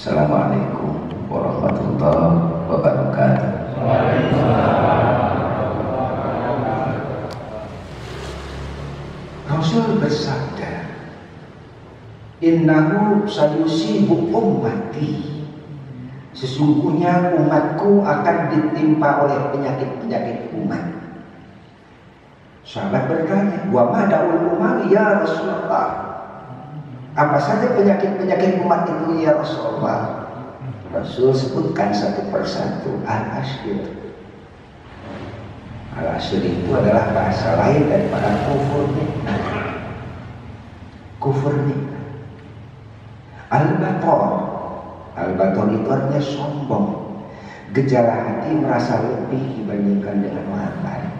Assalamualaikum warahmatullahi wabarakatuh. Rasul bersabda, innahu sayusibu ummati, sesungguhnya umatku akan ditimpa oleh penyakit-penyakit umat. Sahabat bertanya, wa ma da'ul umami ya Rasulullah, apa saja penyakit-penyakit umat itu ya Rasulullah? Rasul sebutkan satu persatu. Al-Ashir. Al-Ashir itu adalah bahasa lain daripada kufur nikmat. Kufur nikmat. Al-Bator. Al-Bator itu artinya sombong. Gejala hati merasa lebih dibandingkan dengan orang lain.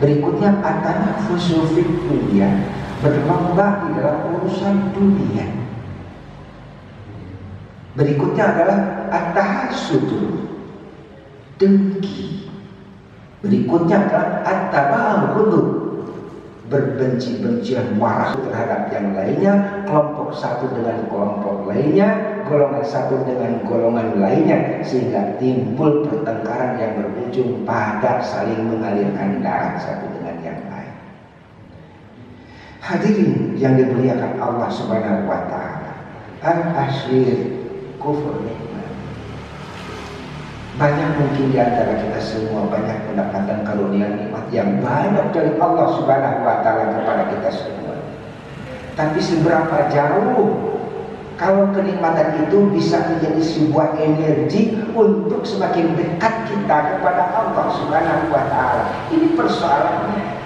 Berikutnya at-tanafusu fid dunya, berlomba di dalam urusan dunia. Berikutnya adalah at-tahassudu, dengki. Berikutnya adalah at-tabaghud, berbenci-bencian, marah terhadap yang lainnya, kelompok satu dengan kelompok lainnya, golongan satu dengan golongan lainnya, sehingga timbul pertengkaran yang berujung pada saling mengalirkan darah satu dengan yang lain. Hadirin yang dimuliakan Allah Subhanahu wa taala, al-ashir, kufur nikmat. Banyak mungkin di antara kita semua banyak mendapatkan karunia nikmat yang banyak dari Allah Subhanahu wa taala kepada kita semua. Tapi seberapa jauh kalau kenikmatan itu bisa menjadi sebuah energi untuk semakin dekat kita kepada Allah Subhanahu wa taala. Ini persoalannya.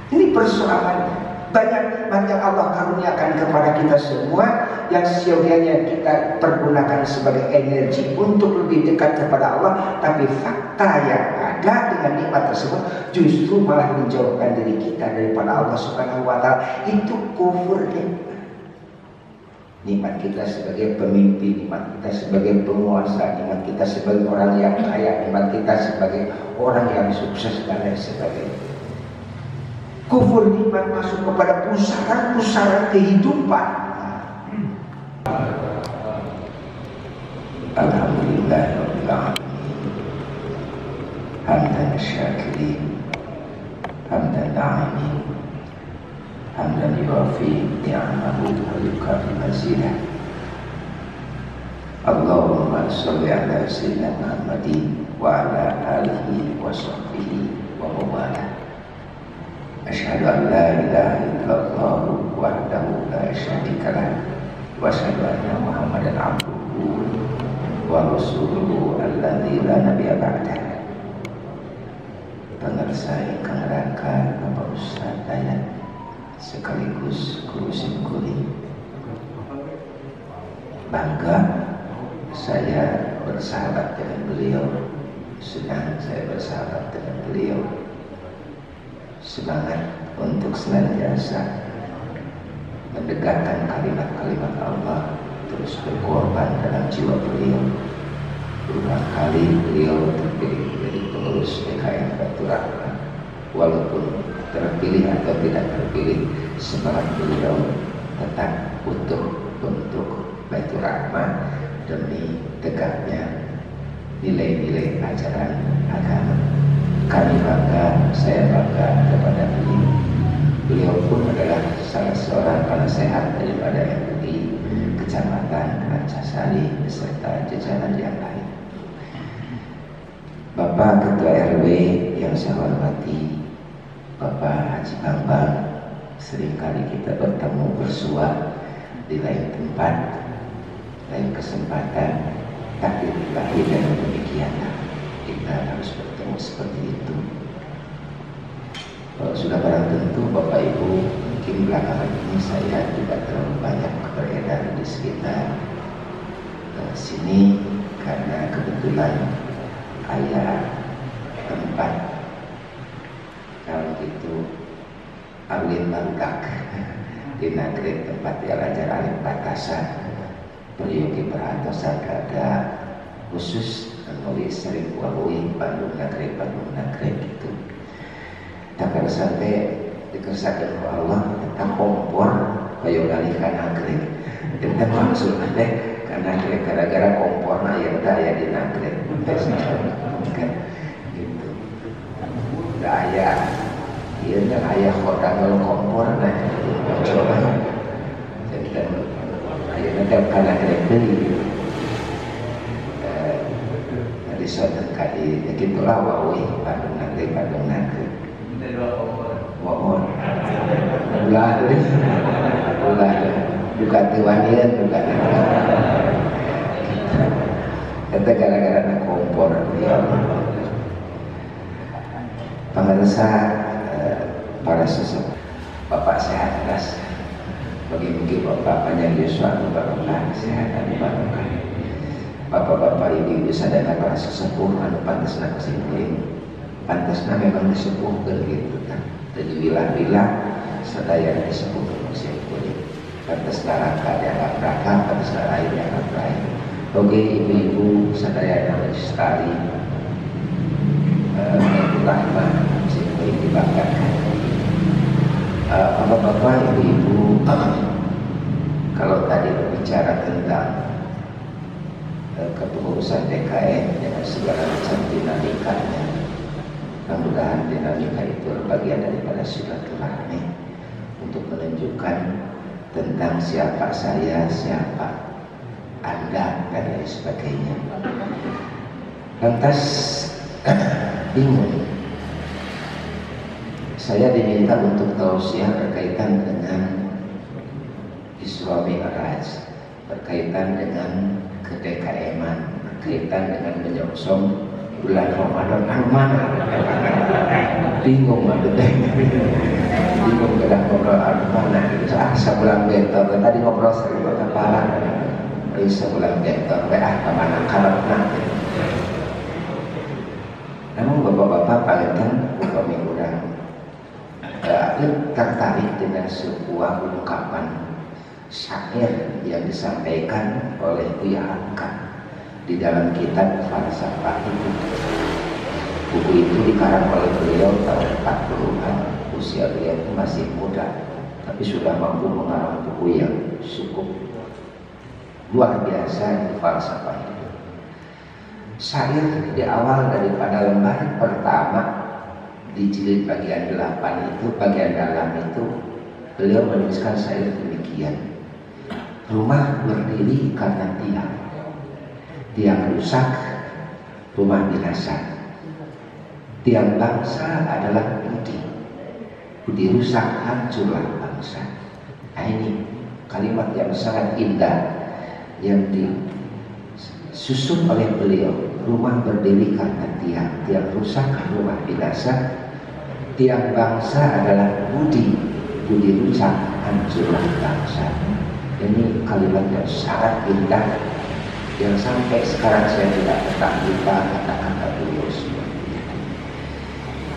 Ini persoalannya. Banyak nikmat yang Allah karuniakan kepada kita semua yang seyogianya kita pergunakan sebagai energi untuk lebih dekat kepada Allah, tapi fakta yang ada dengan nikmat tersebut justru malah menjauhkan diri kita daripada Allah Subhanahu wa taala. Itu kufur nikmat. Nikmat kita sebagai pemimpin, nikmat kita sebagai penguasa, nikmat kita sebagai orang yang kaya, nikmat kita sebagai orang yang sukses dan lain sebagainya. Kufur nikmat masuk kepada pusaran-pusaran kehidupan. Alhamdulillah rabbil alamin, hamdan syakirin, hamdan na'imin, hamdan yuwafi ni'amahu wa yukafi mazidah. Allahumma sholli ala sayyidina Muhammadin wa ala alihi wa sahbihi wa mawalah. Asyhadu an la ilaha illallah wahdahu la syarika lah wa asyhadu anna Muhammadan abduhu wa rasuluhu alladzi la nabiyya ba'dah. Pengarsa ingkang rangka Bapak Ustaz Dayat sekaligus guru simkuling, bangga saya bersahabat dengan beliau, senang saya bersahabat dengan beliau. Semangat untuk senantiasa mendekatkan kalimat-kalimat Allah, terus berkorban dalam jiwa beliau. Berulang kali beliau terpilih menjadi pengurus DKM Baitur Rahmah. Walaupun terpilih atau tidak terpilih, semangat beliau tetap utuh untuk Baitur Rahmah demi tegaknya nilai-nilai ajaran agama. Kami bangga, saya bangga kepada beliau. Beliau pun adalah salah seorang penasehat daripada MUI Kecamatan Rancasari beserta jajaran yang lain. Bapak Ketua RW yang saya hormati, Bapak Haji Bambang, seringkali kita bertemu bersua di lain tempat, lain kesempatan, tapi lahir dengan demikianlah kita harus bertemu seperti itu. Sudah barang tentu Bapak Ibu, mungkin belakangan ini saya tidak terlalu banyak beredar di sekitar sini karena kebetulan ayah tempat kalau itu Alin Marudak di Nagrek tempat diajar Alin Batasan Peryogi Perhatosan ada khusus menulis sering kualui Bandung Nagrek itu. Tak sampai dikerjakan oleh Allah tentang kompor kayu ngalihkan nagrek. Dengan maksud teh karena gara-gara kompor aya aya di nagrek. Kan gitu. Da aya ieu nya aya khodanul kompor nah coba. Jadi kan aya teh kana nagrek deui. Di suatu kali gitu lah wawi Bandung nagrek mohon ulah bukan tiwanian bukan itu gara-gara na kompor ya pengersa para sesepuh bapak sehat ras bagi-bagi bapaknya Yusuf barokah sehat dan barokah bapak-bapak ibu-ibu sadaya para sesepuh anu pantasna kesimpulan pantasna memang disepuhkeun gitu kan jadi wilah-wilah sadaya disepuh kesimpulan pantasna raka dianggap raka pantasna lain dianggap lain oke ibu-ibu sadaya anu sekali rahmat kesimpulan dibanggakan bapak-bapak ibu-ibu kalau tadi berbicara tentang kepengurusan DKM dengan segala macam dinamikanya, mudah-mudahan dinamika itu bagian daripada silaturahmi untuk menunjukkan tentang siapa saya, siapa Anda dan lain sebagainya. Lantas bingung, saya diminta untuk tausiah berkaitan dengan Isra Mi'raj, berkaitan dengan ke-DKM-an, berkaitan dengan menyongsong bulan Ramadan mana bingung bingung kedah ngobrol mana sebulan bentor tadi ngobrol seribu kepala sebulan bentor kemana karena namun bapak-bapak palingan upami urang tertarik dengan sebuah ungkapan syair yang disampaikan oleh Buya Hamka di dalam kitab Falsafah itu. Buku itu dikarang oleh beliau tahun 40-an. Usia beliau itu masih muda, tapi sudah mampu mengarang buku yang cukup luar biasa di falsafah itu. Syair di awal daripada lembar pertama di jilid bagian 8 itu, bagian dalam itu beliau menuliskan syair demikian. Rumah berdiri karena tiang rusak, rumah binasa. Tiang bangsa adalah budi rusak, hancurlah bangsa. Nah ini kalimat yang sangat indah yang disusun oleh beliau. Rumah berdiri karena tiang rusak, rumah binasa. Tiang bangsa adalah budi rusak, hancurlah bangsa. Ini kalimat yang sangat indah yang sampai sekarang saya tidak pernah lupa kata-kata beliau seperti itu.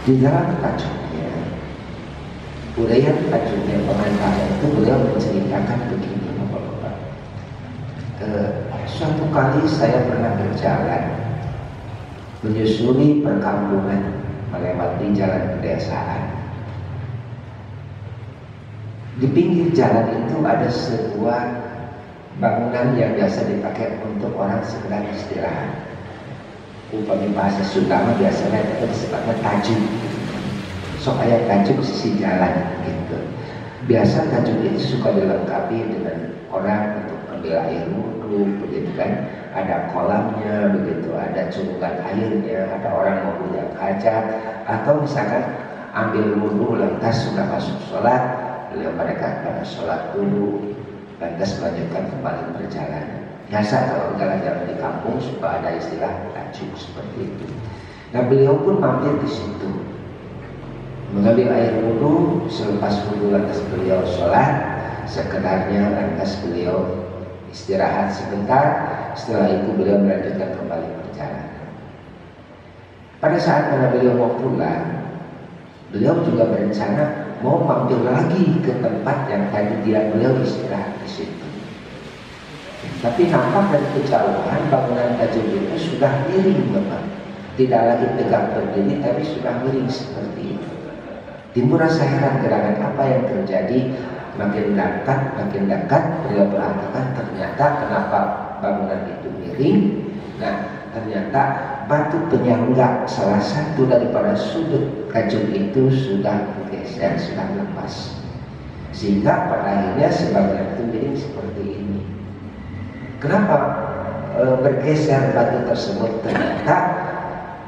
Di dalam tajuknya, budaya tajuknya pengantarnya itu beliau menceritakan begini, Bapak-bapak. Suatu kali saya pernah berjalan menyusuri perkampungan melewati jalan pedesaan. Di pinggir jalan itu ada sebuah bangunan yang biasa dipakai untuk orang sekedar istirahat. Upami bahasa Sunda biasanya itu disebutnya tajuk. Sok aya tajuk sisi jalan gitu. Biasa tajuk itu suka dilengkapi dengan orang untuk ambil air wudhu, begitu kan? Ada kolamnya, begitu, ada curungan airnya, ada orang mau punya hajat, atau misalkan ambil wudhu lantas sudah masuk sholat. Beliau mereka pada sholat dulu, lantas melanjutkan kembali perjalanan. Biasa kalau jalan-jalan di kampung suka ada istilah tajuk seperti itu. Nah beliau pun mampir di situ, mengambil air wudhu. Selepas wudhu lantas beliau sholat sekedarnya, lantas beliau istirahat sebentar. Setelah itu beliau melanjutkan kembali perjalanan. Pada saat mana beliau mau pulang, beliau juga berencana mau mampir lagi ke tempat yang tadi beliau istirahat di situ. Tapi nampak dari kejauhan bangunan tajuk itu sudah miring, Bapak. Tidak lagi tegak berdiri, tapi sudah miring seperti itu. Timbul rasa heran gerangan apa yang terjadi. makin dekat beliau perhatikan ternyata kenapa bangunan itu miring. Nah, ternyata batu penyangga salah satu daripada sudut kajut itu sudah bergeser, sudah lepas, sehingga pada akhirnya bangunan itu miring seperti ini. Kenapa bergeser batu tersebut? Ternyata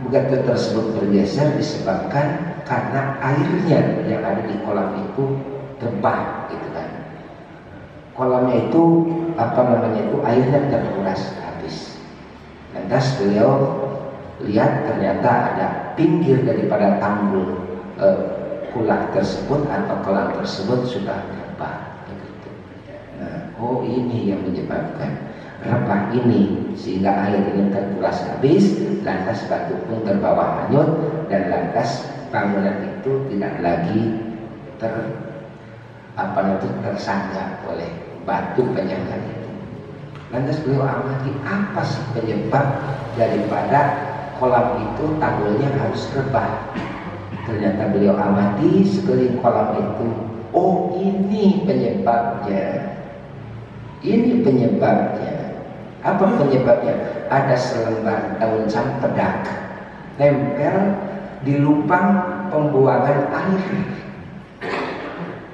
batu tersebut bergeser disebabkan karena airnya yang ada di kolam itu rebah, gitu kan. Kolamnya itu airnya terkuras habis. Lantas beliau lihat ternyata ada pinggir daripada tanggul kulak tersebut atau kolam tersebut sudah rebah. Begitu. Nah, ini yang menyebabkan rebah ini sehingga air ini terkuras habis, lantas batu pun terbawa hanyut dan lantas bangunan itu tidak lagi tersanggah oleh batu penyangga itu. Lantas beliau amati apa sih penyebab daripada kolam itu tanggulnya harus rebah. Ternyata beliau amati sekeliling kolam itu, ini penyebabnya. Ini penyebabnya. Apa penyebabnya? Ada selembar daun cempedak nempel di lubang pembuangan air.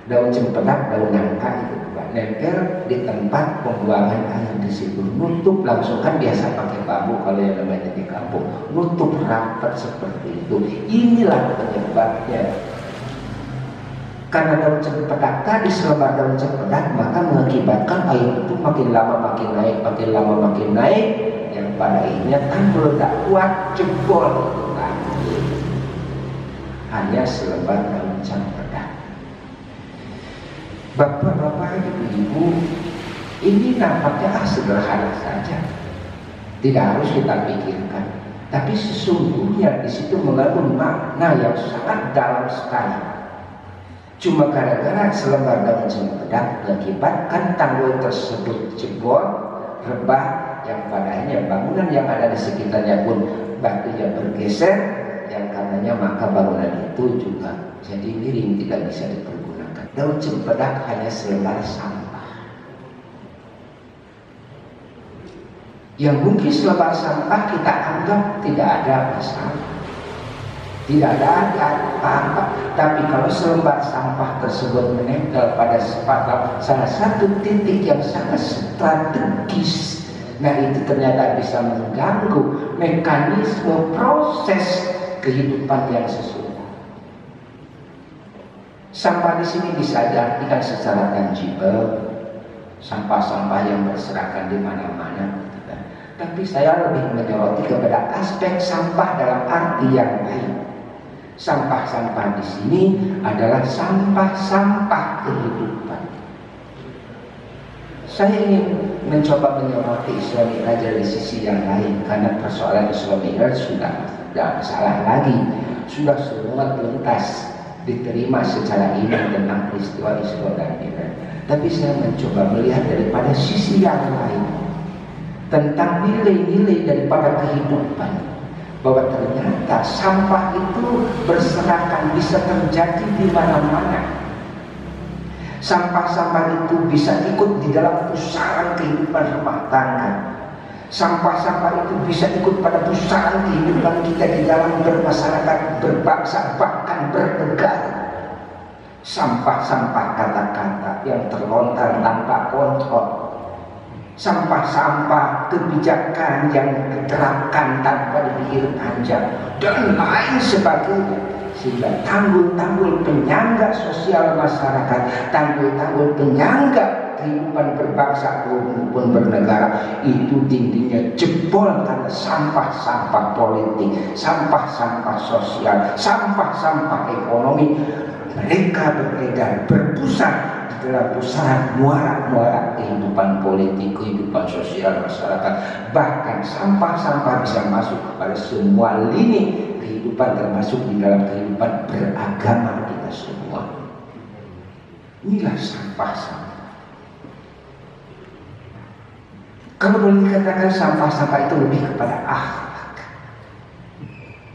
Daun cempedak, daun nangka itu nempel di tempat pembuangan air di situ. Nutup langsung, kan biasa pakai bambu kalau yang namanya di kampung, nutup rapat seperti itu. Inilah penyebabnya. Karena daun cempedak tadi, selembar daun cempedak, maka mengakibatkan air itu makin lama makin naik, makin lama makin naik, yang pada akhirnya tanggul tak kuat, jebol itu kan. Hanya selembar daun cempedak. Bapak-bapak, ibu-ibu, ini nampaknya sederhana saja, tidak harus kita pikirkan, tapi sesungguhnya di situ mengandung makna yang sangat dalam sekali. Cuma gara-gara selembar daun cempedak mengakibatkan tanggul tersebut jebol, rebah, yang pada akhirnya bangunan yang ada di sekitarnya pun batunya bergeser, yang karenanya maka bangunan itu juga jadi miring, tidak bisa dipergunakan. Daun cempedak hanya selembar sampah yang mungkin selembar sampah kita anggap tidak ada masalah, tidak ada apa-apa. Tapi kalau selembar sampah tersebut menempel pada salah satu titik yang sangat strategis, nah itu ternyata bisa mengganggu mekanisme proses kehidupan yang sesungguhnya. Sampah di sini bisa diartikan secara tangible, sampah-sampah yang berserakan di mana-mana. Tapi saya lebih menyoroti kepada aspek sampah dalam arti yang lain. Sampah-sampah di sini adalah sampah-sampah kehidupan. Saya ingin mencoba menyoroti Isra Mi'raj dari sisi yang lain, karena persoalan Isra Mi'raj sudah tidak salah lagi, sudah semua tuntas diterima secara iman tentang peristiwa Isra dan Mi'raj. Tapi saya mencoba melihat daripada sisi yang lain, tentang nilai-nilai daripada kehidupan, bahwa ternyata sampah itu berserakan, bisa terjadi di mana-mana. Sampah-sampah itu bisa ikut di dalam pusaran kehidupan rumah tangga. Sampah-sampah itu bisa ikut pada pusaran kehidupan kita di dalam bermasyarakat, berbangsa, bahkan bernegara. Sampah-sampah kata-kata yang terlontar tanpa kontrol, sampah-sampah kebijakan yang diterapkan tanpa dipikir panjang, dan lain sebagainya. Sehingga tanggul-tanggul penyangga sosial masyarakat, tanggul-tanggul penyangga kehidupan berbangsa maupun bernegara itu dindingnya jebol karena sampah-sampah politik, sampah-sampah sosial, sampah-sampah ekonomi. Mereka beredar, berpusat di dalam pusaran muara-muara kehidupan politik, kehidupan sosial masyarakat. Bahkan sampah-sampah bisa masuk kepada semua lini kehidupan, termasuk di dalam kehidupan beragama kita semua. Inilah sampah-sampah. Kalau boleh dikatakan sampah-sampah itu lebih kepada akhlak,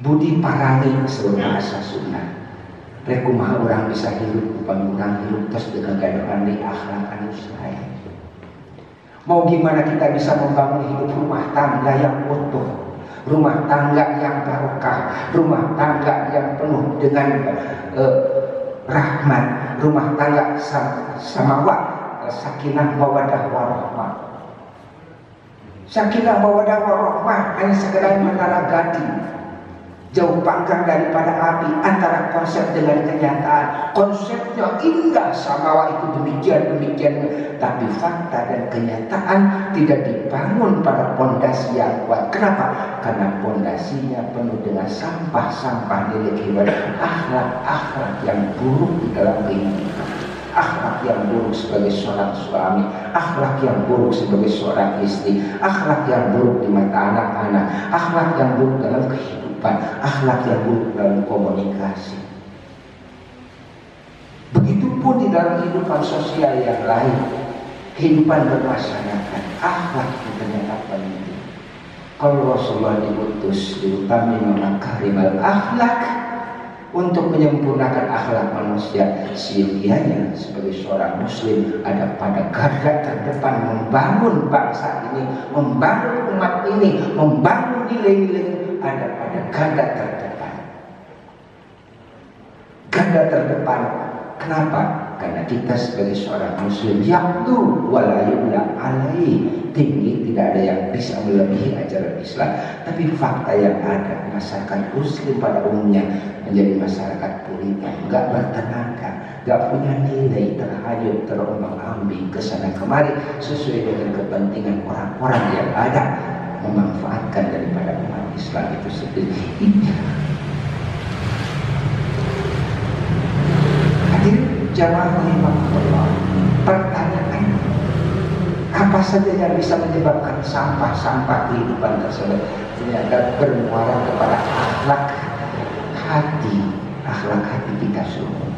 budi parani seluruh bahasa Sunda. Rekumaha orang bisa hidup, bukan orang hidup terus dengan gadohan di akhlak anu sae. Mau gimana kita bisa membangun hidup rumah tangga yang utuh, rumah tangga yang barokah, rumah tangga yang penuh dengan rahmat, rumah tangga samawat, sakinah mawaddah warahmah. Sakinah mawaddah warahmah hanya sekedar menara gading, jauh panggang daripada api antara konsep dengan kenyataan. Konsepnya indah, samawa itu demikian, tapi fakta dan kenyataan tidak dibangun pada pondasi yang kuat. Kenapa? Karena pondasinya penuh dengan sampah-sampah nilai kehidupan, akhlak yang buruk di dalam kehidupan, akhlak yang buruk sebagai seorang suami, akhlak yang buruk sebagai seorang istri, akhlak yang buruk di mata anak-anak, akhlak yang buruk dalam kehidupan, akhlak yang buruk dalam komunikasi. Begitupun di dalam kehidupan sosial yang lain, kehidupan bermasyarakat, akhlak itu ternyata penting. Kalau Rasulullah diutus diutami makarimal akhlak untuk menyempurnakan akhlak manusia, siogianya sebagai seorang muslim ada pada garda terdepan membangun bangsa ini, membangun umat ini, membangun nilai-nilai, ada pada garda terdepan. Garda terdepan. Kenapa? Karena kita sebagai seorang muslim yaqdu wala yu'la alaihi, tinggi, tidak ada yang bisa melebihi ajaran Islam. Tapi fakta yang ada, masyarakat muslim pada umumnya menjadi masyarakat puritan, enggak bertenaga, enggak punya nilai, terhanyut, terombang-ambing kesana kemari sesuai dengan kepentingan orang-orang yang ada, memanfaatkan daripada umat Islam itu sendiri. Jamaah rahimahullah, pertanyaan apa saja yang bisa menyebabkan sampah-sampah kehidupan tersebut ternyata bermuara kepada akhlak hati kita semua.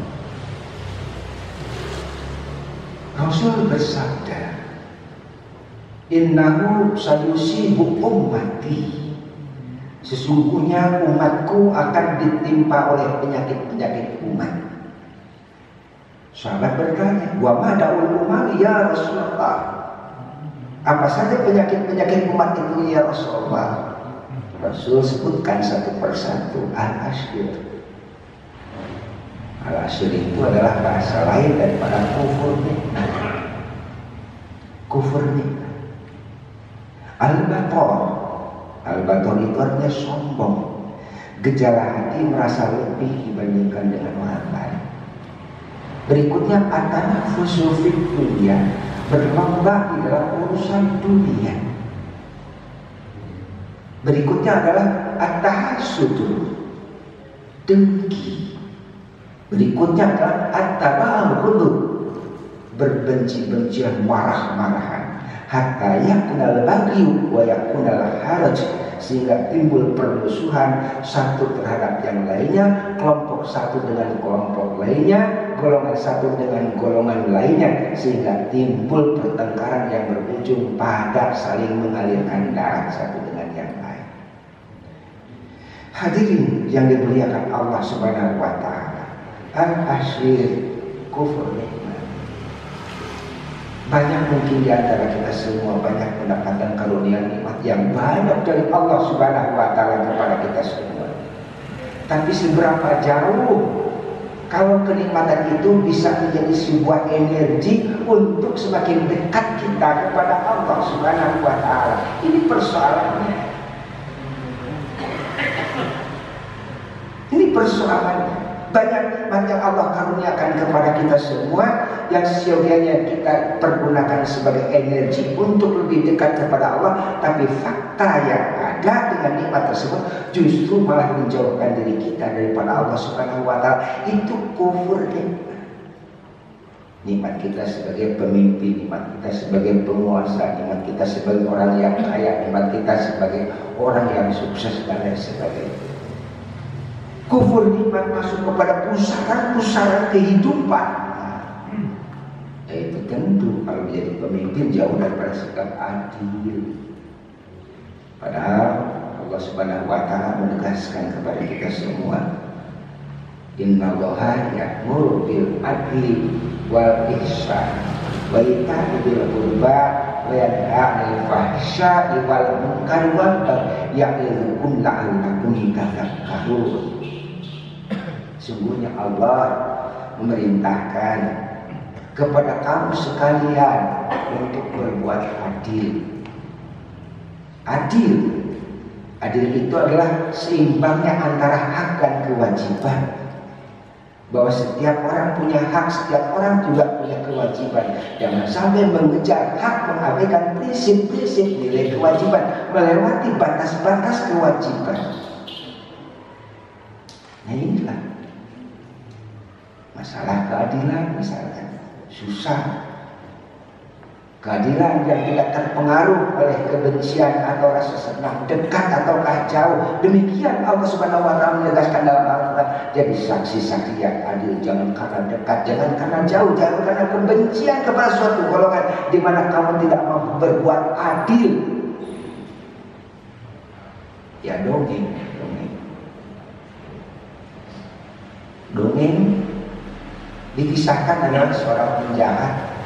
Rasul bersabda, innahu sayusibu ummati, sesungguhnya umatku akan ditimpa oleh penyakit-penyakit umat. Sahabat bertanya, wa ma da'ul umami ya Rasulullah, apa saja penyakit-penyakit umat itu ya Rasulullah? Rasul sebutkan satu persatu. Al-asyir. Al-asyir itu adalah bahasa lain daripada kufur nikmat. Kufur nikmat. Al-bator. Al-bator itu artinya sombong. Gejala hati merasa lebih dibandingkan dengan orang lain. Berikutnya at-tanafusu fid dunya, berlomba di dalam urusan dunia. Berikutnya adalah at-tahassudu, dengki. Berikutnya adalah at-tabaghud, berbenci-bencian, marah-marahan. Hatta yakunal baghyu wa yakunal haraj, sehingga timbul permusuhan satu terhadap yang lainnya, kelompok satu dengan kelompok lainnya, golongan satu dengan golongan lainnya, sehingga timbul pertengkaran yang berujung pada saling mengalirkan darah satu dengan yang lain. Hadirin yang dimuliakan Allah Subhanahu wa taala, al-asyir, kufur nikmat. Banyak mungkin di antara kita semua banyak mendapatkan karunia nikmat yang banyak dari Allah Subhanahu wa taala kepada kita semua. Tapi seberapa jauh kalau kenikmatan itu bisa menjadi sebuah energi untuk semakin dekat kita kepada Allah Subhanahu wa taala. Ini persoalannya. Ini persoalannya. Banyak nikmat yang Allah karuniakan kepada kita semua yang seyogianya kita pergunakan sebagai energi untuk lebih dekat kepada Allah, tapi fakta yang ada dengan nikmat tersebut justru malah menjauhkan diri kita daripada Allah Subhanahu wa taala. Itu kufur nikmat. Nikmat kita sebagai pemimpin, nikmat kita sebagai penguasa, nikmat kita sebagai orang yang kaya, nikmat kita sebagai orang yang sukses dan lain sebagainya. Kufur nikmat masuk kepada pusaran-pusaran kehidupan. Itu tentu kalau menjadi pemimpin jauh daripada sikap adil. Padahal Allah Subhanahu wa taala menegaskan kepada kita semua, Innallaha ya'muru bil adli wal ihsan wa ita'i dzil qurba wa yanha 'anil fahsya'i wal munkari wal baghi ya'idzukum la'allakum tadhakkarun. Sungguhnya Allah memerintahkan kepada kamu sekalian untuk berbuat adil. Adil itu adalah seimbangnya antara hak dan kewajiban. Bahwa setiap orang punya hak, setiap orang juga punya kewajiban. Jangan sampai mengejar hak, mengabaikan prinsip-prinsip nilai kewajiban, melewati batas-batas kewajiban. Nah inilah masalah keadilan misalkan. Susah. Keadilan yang tidak terpengaruh oleh kebencian atau rasa senang, dekat ataukah jauh. Demikian Allah Subhanahu wa taala menegaskan dalam Al-Qur'an. Jadi saksi-saksi yang adil jangan karena dekat, jangan karena jauh, jangan karena kebencian kepada suatu golongan di mana kamu tidak mampu berbuat adil. Ya dongeng. Dongeng dikisahkan adalah seorang penjahat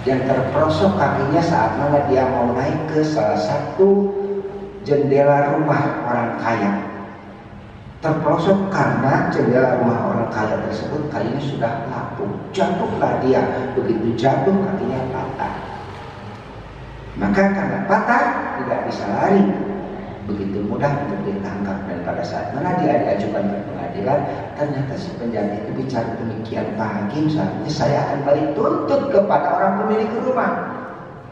yang terperosok kakinya saat mana dia mau naik ke salah satu jendela rumah orang kaya. Terperosok karena jendela rumah orang kaya tersebut kayunya sudah lapuk. Jatuhlah dia. Begitu jatuh kakinya patah. Maka karena patah tidak bisa lari. Begitu mudah untuk ditangkap. Dan pada saat mana dia diajukan ke pengadilan, ternyata si penjahat itu bicara demikian, Pak Hakim, seharusnya saya akan balik tuntut kepada orang pemilik rumah.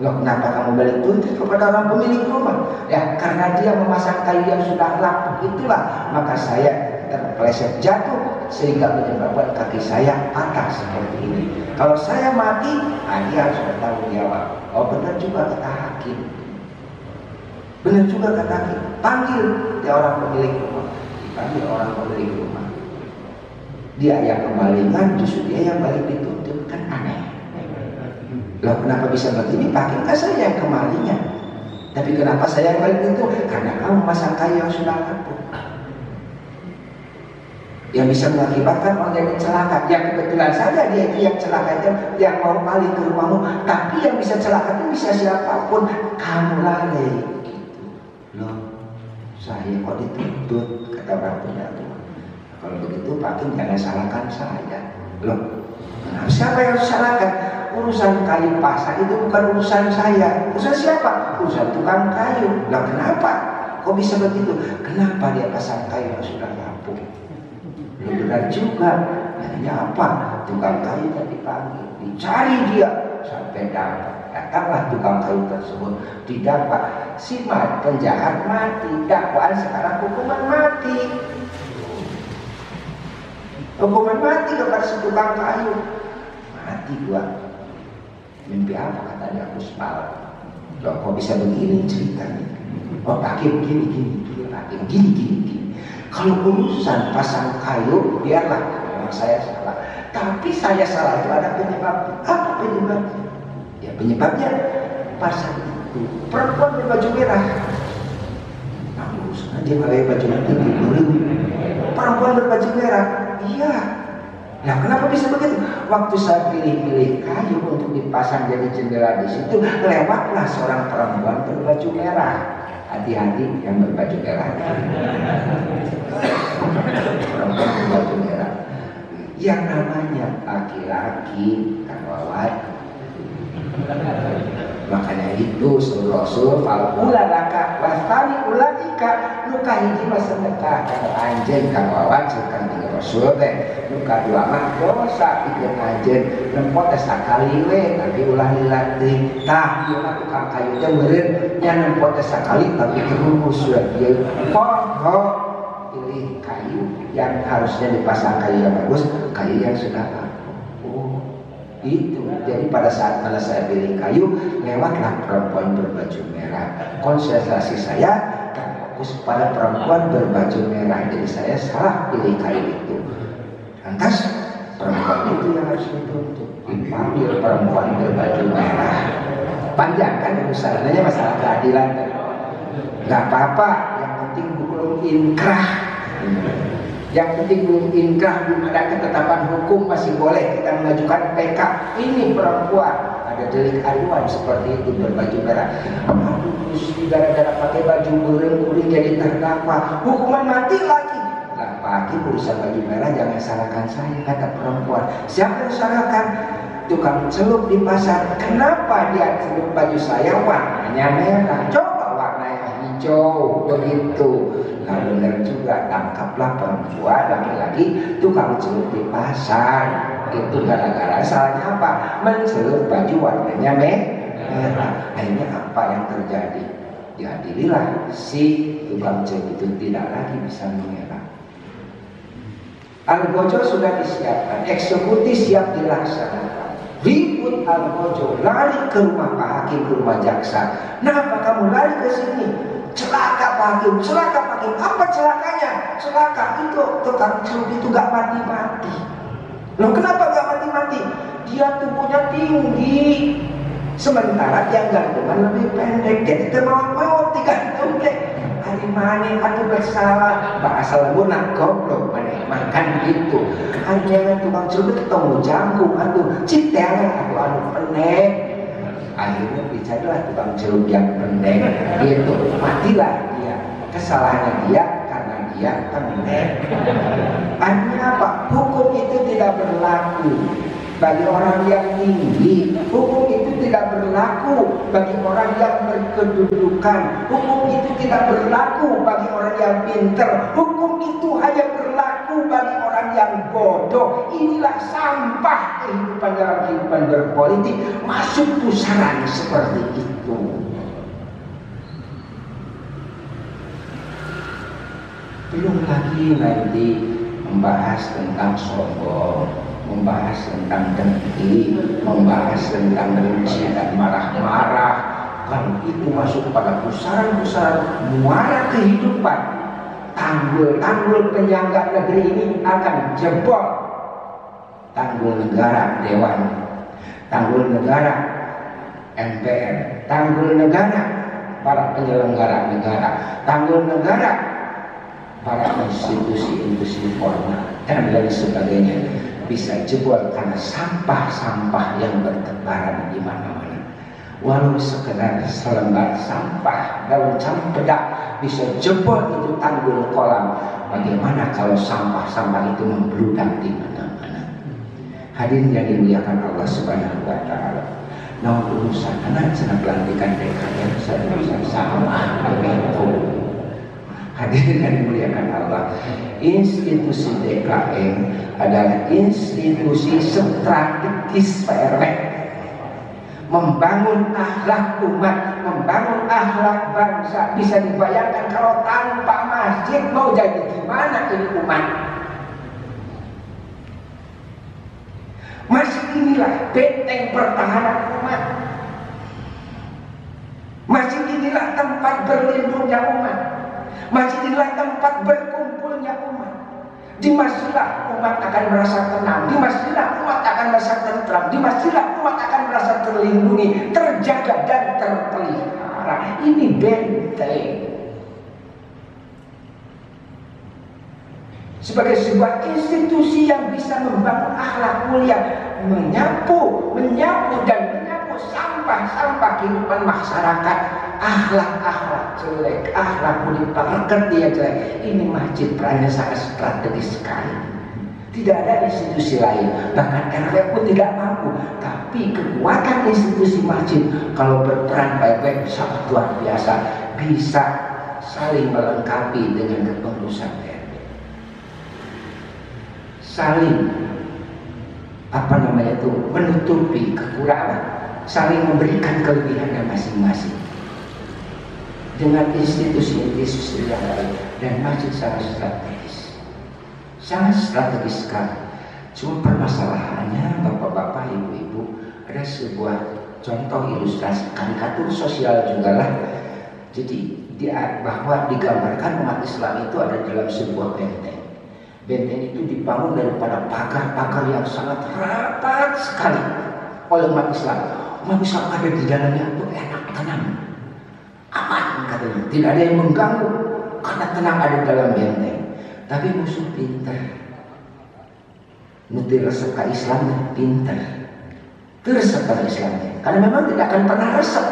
Loh, kenapa kamu balik tuntut kepada orang pemilik rumah? Ya karena dia memasang kayu yang sudah lapuk itulah, maka saya terpeleset jatuh sehingga menyebabkan kaki saya patah seperti ini. Kalau saya mati, dia harus bertanggung jawab. Oh benar juga kata hakim. Benar juga kata hakim. Panggil dia orang pemilik rumah. Dipanggil orang pemilik rumah. Dia yang kemalingan, justru dia yang balik dituntut. Kan aneh. Loh kenapa bisa begini? Pakai saya yang kemalingan. Tapi kenapa saya yang balik itu? Karena kamu masang kayu yang sudah lapuk. Yang bisa mengakibatkan orang yang celaka. Yang kebetulan saja dia itu yang celaka itu yang mau balik ke rumahmu. Tapi yang bisa celaka itu bisa siapapun. Kamu lalai. Loh, saya kok dituntut, kata orang punya rumah. Kalau begitu Pak Hakim jangan salahkan saya. Loh, kenapa siapa yang harus salahkan? Urusan kayu pasang itu bukan urusan saya. Urusan siapa? Urusan tukang kayu. Loh kenapa? Kok bisa begitu? Kenapa dia pasang kayu yang sudah lapuk? Loh benar juga. Nanya apa? Tukang kayu tadi panggil, dicari dia sampai dapat. Datanglah tukang kayu tersebut, didapat. Si penjahat mati, dakwaan sekarang hukuman mati. Hukuman mati kepada si tukang kayu. Mati gua. Mimpi apa katanya aku semalam? Loh kok bisa begini ceritanya? Oh Hakim gini. Gini. Kalau urusan pasang kayu, biarlah memang saya salah. Tapi saya salah itu ada penyebab. Apa penyebabnya? Ya penyebabnya pasang itu perempuan berbaju merah. Nah urusan dia pakai baju merah. Perempuan berbaju merah. Iya. Nah kenapa bisa begitu? Waktu saya pilih-pilih kayu untuk dipasang jadi jendela di situ, lewatlah seorang perempuan berbaju merah. Hati-hati yang berbaju merah. Perempuan berbaju merah. Yang namanya laki-laki kan wawat. Makanya itu Rasul falula laka wastani ulaika luka hiji mah sedekah kana anjeun kang wawat kan dengan Rasul teh luka dua mah dosa pikeun anjeun nempot teh sakali we tapi ulah lila teuing tah ieu mah tukang kayu teh meureun nya nempot teh sakali tapi terus ieu poho pilih kayu yang harusnya dipasang kayu yang bagus, kayu yang sudah itu. Jadi pada saat mana saya pilih kayu, lewatlah perempuan berbaju merah. Konsentrasi saya terfokus pada perempuan berbaju merah. Jadi saya salah pilih kayu itu. Lantas perempuan itu yang harus dituntut. Dipanggil perempuan berbaju merah. Panjang kan urusannya masalah keadilan. Gak apa-apa, yang penting belum inkrah. Yang penting belum inkrah, belum ada ketetapan hukum, masih boleh kita mengajukan PK. Ini perempuan, ada delik aduan seperti itu, berbaju merah. Aduh Gusti, gara-gara pakai baju guring-guring jadi terdakwa, hukuman mati lagi. Lah Pak Hakim, urusan baju merah jangan salahkan saya, kata perempuan. Siapa yang salahkan? Tukang celup di pasar, kenapa dia celup baju saya warnanya merah? Coba warnanya hijau, begitu. Nah benar juga, tangkaplah perempuan laki-laki tukang celup di pasar. Itu gara-gara salahnya apa? Mencelup baju warnanya merah. Akhirnya apa yang terjadi? Diadililah si tukang celup itu tidak lagi bisa mengelak. Algojo sudah disiapkan, eksekusi siap dilaksanakan. Ribut Algojo, lari ke rumah Pak Hakim, ke rumah jaksa. Kenapa kamu lari ke sini? Celaka Pak Hakim, celaka Pak Hakim. Apa celakanya? Celaka itu tukang celup itu gak mati-mati. Loh kenapa gak mati-mati? Dia tubuhnya tinggi, sementara dia gantungan lebih pendek. Jadi termawat-mawat digantung deh. Hari mana aku bersalah? Bahasa lembut nak goblok makan gitu. Akhirnya tukang celup ketemu jangkung, aduh citelan aku anu pendek. Akhirnya dicarilah tukang celup yang pendek, gitu. Matilah dia. Kesalahannya dia karena dia pendek. Artinya apa? Hukum itu tidak berlaku bagi orang yang tinggi. Hukum itu tidak berlaku bagi orang yang berkedudukan. Hukum itu tidak berlaku bagi orang yang pintar. Hukum itu hanya berlaku bagi orang yang bodoh. Inilah sampah kehidupan dalam kehidupan berpolitik, masuk pusaran seperti itu. Belum lagi nanti membahas tentang sombong, membahas tentang dengki, membahas tentang benci dan marah-marah. Kalau itu masuk pada pusaran-pusaran muara kehidupan, tanggul-tanggul penyangga negeri ini akan jebol. Tanggul negara Dewan, tanggul negara MPR, tanggul negara para penyelenggara negara, tanggul negara para institusi-institusi formal dan lain sebagainya bisa jebol karena sampah-sampah yang bertebaran di mana-mana. Walau sekedar selembar sampah daun cempedak bisa jebol itu tanggul kolam. Bagaimana kalau sampah-sampah itu membludak di mana-mana? Hadirin yang dimuliakan Allah Subhanahu wa taala. Nah, urusan anak senang pelantikan DKM saya sama begitu. Hadirin yang dimuliakan Allah, institusi DKM adalah institusi strategis Pak RW. Membangun akhlak umat, membangun akhlak bangsa. Bisa dibayangkan kalau tanpa masjid mau jadi gimana ini umat? Masjid inilah benteng pertahanan umat. Masjid inilah tempat berlindungnya umat. Masjid inilah tempat berkumpulnya umat. Di masjidlah umat akan merasa tenang. Di masjidlah umat akan merasa tentram. Di masjidlah umat akan merasa terlindungi, terjaga dan terpelihara. Ini benteng. Sebagai sebuah institusi yang bisa membangun akhlak mulia, menyapu dan menyapu sampah-sampah kehidupan masyarakat, akhlak jelek, akhlak mulia dia jelek. Ini masjid perannya sangat strategis sekali. Tidak ada institusi lain, bahkan RW pun tidak mampu. Tapi kekuatan institusi masjid kalau berperan baik-baik sangat luar biasa, bisa saling melengkapi dengan kepengurusan RW. Saling menutupi kekurangan, saling memberikan kelebihannya masing-masing dengan institusi-institusi yang lain. Dan masjid sangat strategis sekali. Cuma permasalahannya bapak-bapak, ibu-ibu, ada sebuah contoh ilustrasi karikatur sosial juga lah. Jadi bahwa digambarkan umat Islam itu ada dalam sebuah benteng. Benteng itu dibangun daripada pagar-pagar yang sangat rapat sekali oleh umat Islam. Umat Islam ada di dalamnya itu enak, tenang, aman katanya. Tidak ada yang mengganggu karena tenang ada dalam benteng. Tapi musuh pintar, nuti resep ke Islam pintar, resep ke Islamnya, karena memang tidak akan pernah resep.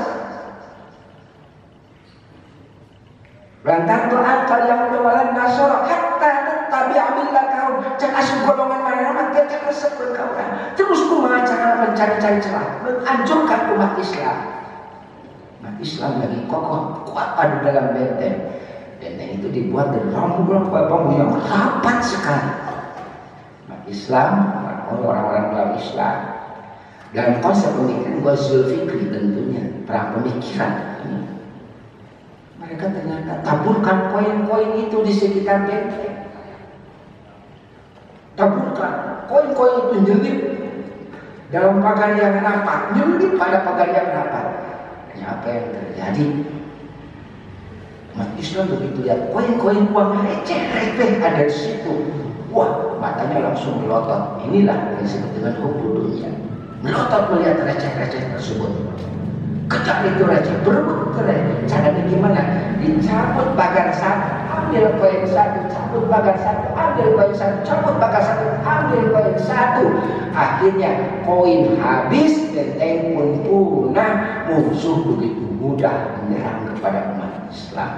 Lantar doa kalian kewalan nasoro hatta tetapi ambillah kau jangan golongan mana dia jangan resep berkaulan. Terus kumaha cara mencari-cari celah, menghancurkan umat Islam. Umat Islam lagi kokoh kuat pada dalam benteng. Benteng itu dibuat dari bambu yang rapat sekali. Umat Islam, orang-orang dalam Islam dalam konsep pemikiran Ghazul Fikri tentunya perang pemikiran ini. Mereka ternyata taburkan koin-koin itu di sekitar benteng. Taburkan koin-koin itu nyelip dalam pagar yang rapat, nyelip pada pagar yang rapat. Ini apa yang terjadi? Umat Islam begitu lihat koin-koin uang receh-receh ada di situ. Wah, matanya langsung melotot. Inilah yang disebut dengan hubu dunia. Melotot melihat receh-receh tersebut. Kejar itu receh, berebut itu receh. Caranya gimana? Dicabut pagar satu, ambil koin satu, cabut pagar satu, ambil koin satu, cabut pagar satu, ambil koin satu. Akhirnya koin habis, benteng pun punah. Musuh begitu mudah menyerang kepada umat Islam.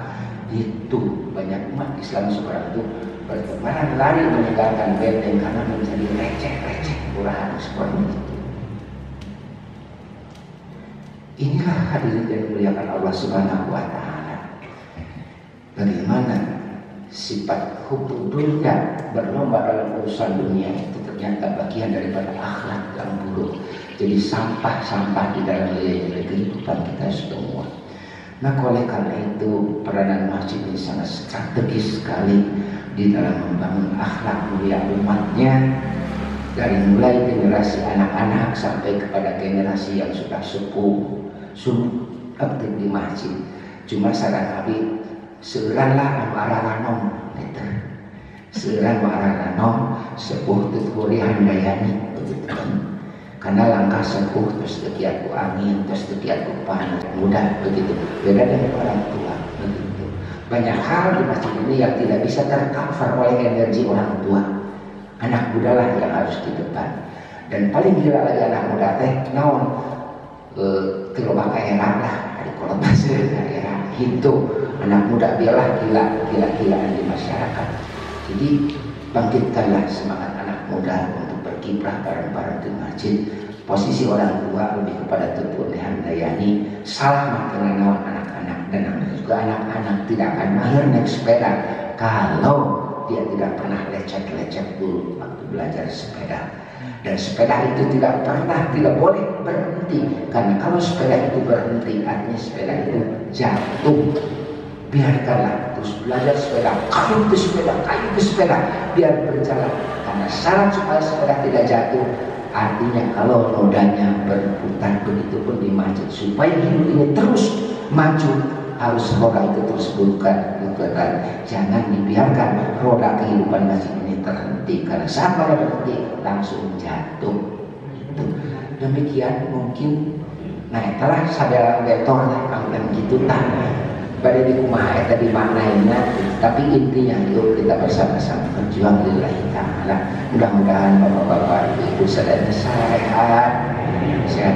Itu banyak umat Islam sekarang itu bertebaran lari meninggalkan benteng karena menjadi receh-receh murahan seperti itu. Inilah hadirin yang dimuliakan Allah Subhanahu wa Ta'ala. Bagaimana sifat hubu dunia berlomba dalam urusan dunia itu ternyata bagian daripada akhlak yang buruk. Jadi sampah-sampah di dalam kehidupan kita semua. Nah, oleh karena itu peranan masjid ini sangat strategis sekali di dalam membangun akhlak mulia umatnya, dari mulai generasi anak-anak sampai kepada generasi yang sudah sepuh aktif di masjid. Cuma saran Nabi seuranlah arah-aranom gitu. Seuran arah-aranom sepuh tuturi handayani begitu. Karena langkah sepuh terus tekiat ku angin, terus tekiat ku panas, mudah begitu. Beda dengan orang tua begitu. Banyak hal di masjid ini yang tidak bisa tercover oleh energi orang tua. Anak muda lah yang harus di depan. Dan paling gila lagi anak muda teh naon terlebah era lah dari kolot bahasa era itu anak muda biarlah gila-gilaan di masyarakat. Jadi bangkitkanlah semangat anak muda untuk berkiprah bareng-bareng di masjid. Posisi orang tua lebih kepada tutur handayani, salah makan naon anak-anak, dan juga anak-anak tidak akan mahir naik sepeda kalau dia tidak pernah lecet-lecet dulu waktu belajar sepeda. Dan sepeda itu tidak boleh berhenti, karena kalau sepeda itu berhenti artinya sepeda itu jatuh. Biarkanlah terus belajar sepeda, kayu ke sepeda, biar berjalan. Karena syarat supaya sepeda tidak jatuh artinya kalau rodanya berputar, begitu pun di masjid. Supaya hidup ini terus maju, harus roda itu terus berputar. Jangan dibiarkan roda kehidupan masjid ini terhenti, karena saat pada berhenti langsung jatuh. Itu demikian mungkin. Nah, itulah sadar vetor anggaran gitu tak pada di rumah tadi maknanya. Tapi intinya yuk kita bersama-sama berjuang lillahi ta'ala. Mudah-mudahan bapak-bapak ibu sadar sehat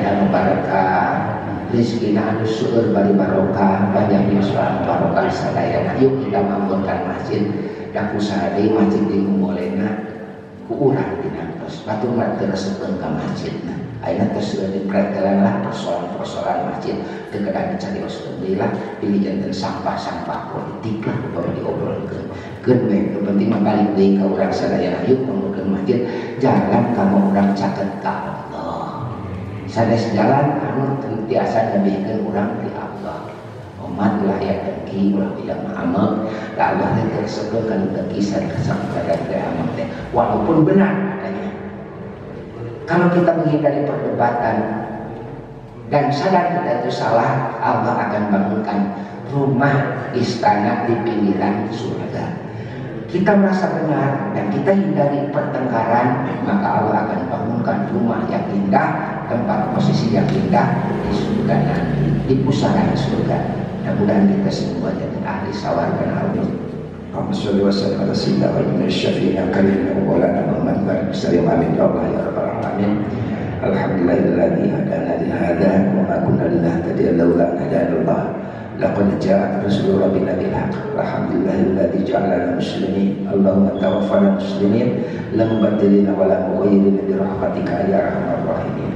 dan barokah, rezeki anu syukur bari barokah, banyak yuswa barokah sadayana. Yuk kita membangunkan masjid dan usaha di masjid di mulena ku urang dinantos batur mah teresepeun ka masjidna. Ayeuna terus dipretelan lah persoalan masjid teu kada dicari deui lah, pilih janten sampah-sampah politik lah upama diobrolkeun. Keun we penting mah balik deui ka urang sadayana. Yuk membangunkan masjid jalan kamu urang caket ka Allah. Sanes jalan anu biasa nabihkeun urang ti Allah. Umat lah ya dengki ulah tidak amal, lah Allah teh tersebut kan kisah kesambaran teh amal teh walaupun benar adanya. Kalau kita menghindari perdebatan dan sadar kita itu salah, Allah akan bangunkan rumah istana di pinggiran surga. Kita merasa benar dan kita hindari pertengkaran, maka Allah akan bangunkan rumah yang indah, tempat posisi yang indah di surga nanti, di pusaran surga. Mudah-mudahan kita semua jadi ahli sawarga Allah. Allahumma sholli wa sallim ala sayyidina wa nabiyina syafi'ina kalimina wa maulana Muhammad wa alihi wasallam amin ya Allah ya rabbal alamin. Alhamdulillahilladzi hadana li hadza wa ma kunna linahtadiya laula an hadana Allah. Laqad ja'at rasulur rabbina bil haqq. Alhamdulillahilladzi ja'alana muslimin. Allahumma tawaffana muslimin la mubaddilina wa la mughayyirina bi rahmatika ya arhamar rahimin.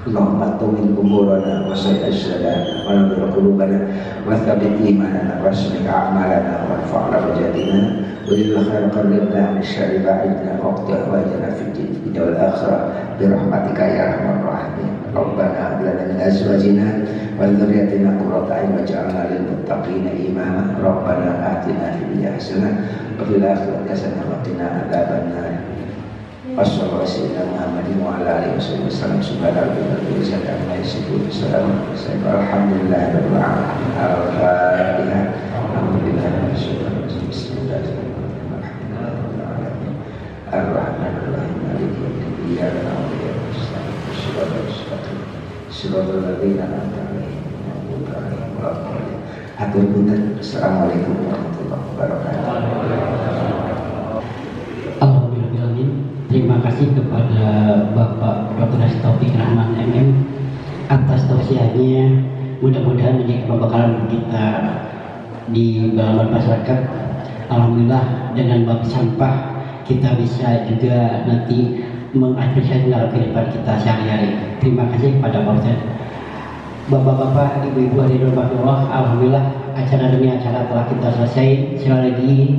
Allahumma tawil umurana wa sayyid asradana wa nabir qulubana wa thabit imanana wa aslih a'malana wa rfa'na wajadina wa lil khair qarribna min syarri ba'idna wa qta wajana fid dunya wal akhirah bi rahmatika ya arhamar rahimin. Rabbana hab lana min azwajina wa dhurriyyatina qurrata a'yun waj'alna lil muttaqina imama. Rabbana atina fid dunya hasanah wa fil akhirati hasanah wa qina adzabannar. Wassalamualaikum warahmatullahi wabarakatuh. Subhanallah. Alhamdulillahirabbil alamin. Al-Fatihah. Ar-Rahmanir-Rahim. Maliki yaumiddin. Iyyaka na'budu wa iyyaka nasta'in. Shiratal mustaqim. Shiratal ladzina an'amta 'alaihim ghairil maghdubi 'alaihim. Hatur punten. Assalamualaikum warahmatullahi wabarakatuh. Terima kasih kepada Bapak Dr. Taufik Rahman MM atas tausiahnya. Mudah-mudahan menjadi pembekalan kita di dalam masyarakat. Alhamdulillah dengan bab sampah kita bisa juga nanti mengapresiasi dalam kehidupan kita sehari-hari. Terima kasih kepada Bapak-bapak, ibu-ibu hadirin Allah. Alhamdulillah acara demi acara telah kita selesai. Sekali lagi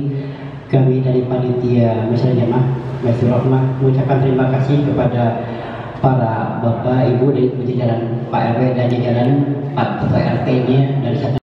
kami dari panitia Majelis Jamaah Baitur Rahmah mengucapkan terima kasih kepada para bapak, ibu dari jajaran Pak RW dan jajaran Pak Ketua RT-nya dari satu